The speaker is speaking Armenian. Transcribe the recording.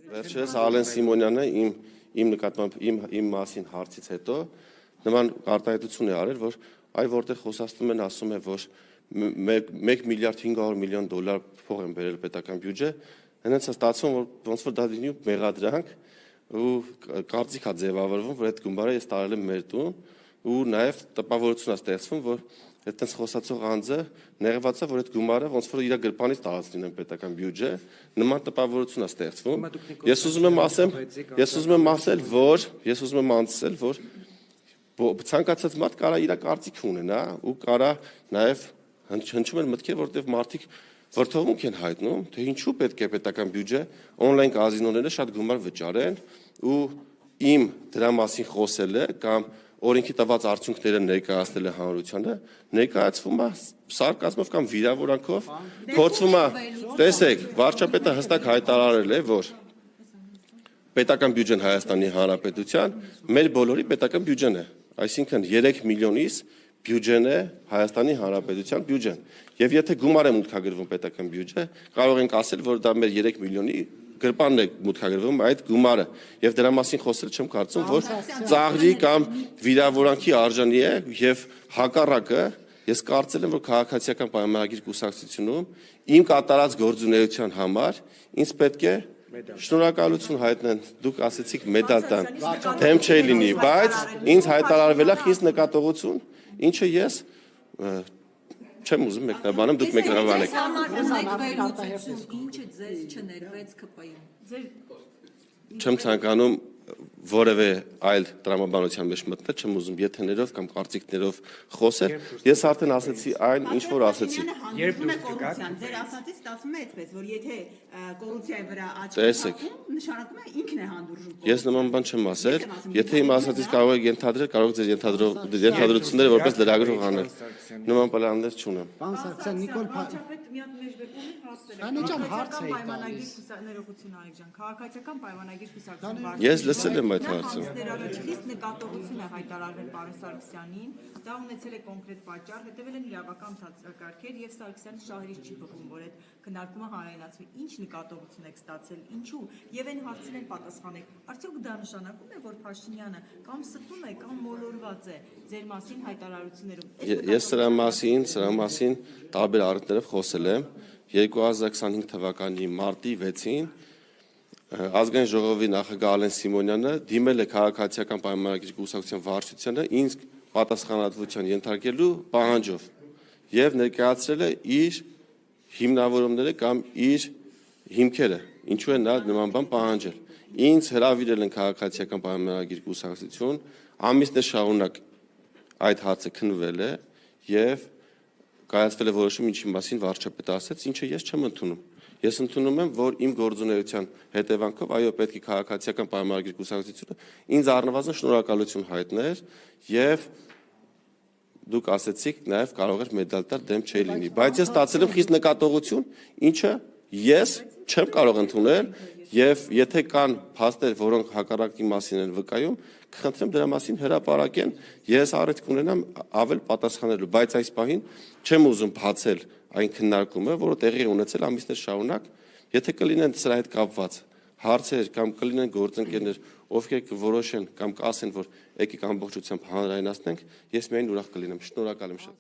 Վերջերս Ալեն Սիմոնյանը իմ նկատմամբ իմ մասին հարցից հետո նման արտահայտություն է արել, որ որտեղ խոսացնում են, ասում է, որ 1 միլիարդ 500 միլիոն դոլար փող են բերել պետական բյուջե, հենց ստացվում որ ոնց որ դա լինի մեղադրանք ու կարծիք է ձևավորվում, որ այդ գումարը ես տարել եմ մեր տուն ու նաև տպավորություն է ստեղծվում, որ այդտենց խոսացող անձը նեղված է, որ այդ գումարը ոնց որ իր գրպանից տարած լինեն պետական բյուջե, նման տպավորություն է ստեղծվում։ Ես ուզում եմ ասել, որ ցանկացած մարդ կարա իր կարծիք ունենա ու կարա նաև հնչում են մտքեր, որտեղ մարդիկ վրդովմունք են հայտնում, թե ինչու պետք է պետական բյուջե օնլայն կազինոները շատ գումար վճարեն ու իմ դրա մասին խոսելը կամ օրենքի տված արդյունքները ներկայացնելը հանրությանը ներկայացվում է սարկազմով կամ վիրավորանքով, փորձվում է, տեսեք, վարչապետը հստակ հայտարարել է, որ պետական բյուջեն Հայաստանի Հանրապետության մեր բոլորի պետական բյուջեն է, այսինքն 3 միլիոնից բյուջեն է Հայաստանի Հանրապետության բյուջեն։ Եվ եթե գումար է մուտքագրվում պետական բյուջե, կարող ենք ասել, որ դա մեր 3 միլիոնի գրպանն է մուտքագրվում այդ գումարը եւ դրա մասին խոսել չեմ կարծում, որ ծաղրի կամ վիրավորանքի արժանի է եւ հակառակը ես կարծել եմ, որ քաղաքացիական պայմանագիր կուսակցությունում իմ կատարած գործունեության համար ինձ պետք է շնորհակալություն հայտնեն, դուք ասեցիք մեդալ տան, թեմ չի լինի, բայց ինձ հայտարարվել է խիստ նկատողություն, ինչը ես չեմ ուզում մեկնաբանեմ, դուք մեկնաբանեք։ Ինչը ձեզ չներվեց ԿՊ-ին։ Չեմ ցանկանում որևէ այլ տրամաբանության մեջ մտնել, չեմ ուզում եթեներով կամ կարծիքներով խոսել։ Ես արդեն ասացի այն, ինչ որ ասացի։ Երբ դուք կգաք, ձեր ասածից ստացվում է այդպես, որ եթե կոռուպցիայի վրա աչք նշանակում է ինքն է հանդուրժում։ Ես նման բան չեմ ասել, եթե իմ ասածից կարող եք ենթադրել, կարող եք ձեր ենթադրությունները որպես լրագրող անել։ Նման պլաններ չունեմ։ Պարոն Սարգսյան, Նիկոլ Փաշինյանը հարց է քաղաքացիական պայմանագիր կուսակցություն Ես լսել եմ այդ հարցը։ Խիստ նկատողություն է հայտարարվել պարոն Սարգսյանին, դա ունեցել է կոնկրետ պատճառ, հետևել են իրավական ցուցակարգեր եւ Սարգսյանի շահերից չի բխում, որ այդ քննարկումը հանրայնացվի։ Ինչ նկատողություն եք ստացել, ինչու եւ այն հարցին պատասխանեք։ Արդյոք դա նշանակում է, որ Փաշինյանը կամ ստում է, կամ մոլորված է ձեր մասին հայտարարություններում։ Ես սրա մասին տարբեր առիթներով խոսել եմ 2025 թվականի մարտի 6-ին Ազգային ժողովի նախագահ Ալեն Սիմոնյանը դիմել է քաղաքացիական պայմանագիր կուսակցության վարչությանը ինձ պատասխանատվության ենթարկելու պահանջով եւ ներկայացրել է իր հիմնավորումները կամ իր հիմքերը, ինչու է նա նման բան պահանջել։ Ինձ հրավիրել են քաղաքացիական պայմանագիր կուսակցություն, ամիսներ շարունակ այդ հարցը քննվել է եւ կայացվել է որոշում, ինչի մասին վարչապետը ասաց, ինչը ես չեմ ընդունում։ Ես ընդունում եմ, որ իմ գործունեության հետևանքով այո պետք է քաղաքացիական պայմանագիր կուսակցությունը ինձ առնվազն շնորհակալություն հայտներ եւ դուք ասեցիք նաեւ կարող էր մեդալ տալ դեմ չի լինի, բայց ես ստացել եմ խիստ նկատողություն, ինչը ես չեմ կարող ընդունել եւ եթե կան փաստեր, որոնք հակառակի մասին են վկայում, կխնդրեմ դրա մասին հրապարակեն, ես առիթ կունենամ ավել պատասխանելու, բայց այս պահին չեմ ուզում բացել այն քննարկումը, որը տեղի ունեցել ամիսներ շարունակ, եթե կլինեն սրա հետ կապված հարցեր կամ կլինեն գործընկերներ, ովքեր կորոշեն կամ կասեն, որ եկեք ամբողջությամբ հանրայնացնենք, ես միայն ուրախ կլինեմ, շնորհակալ եմ շատ։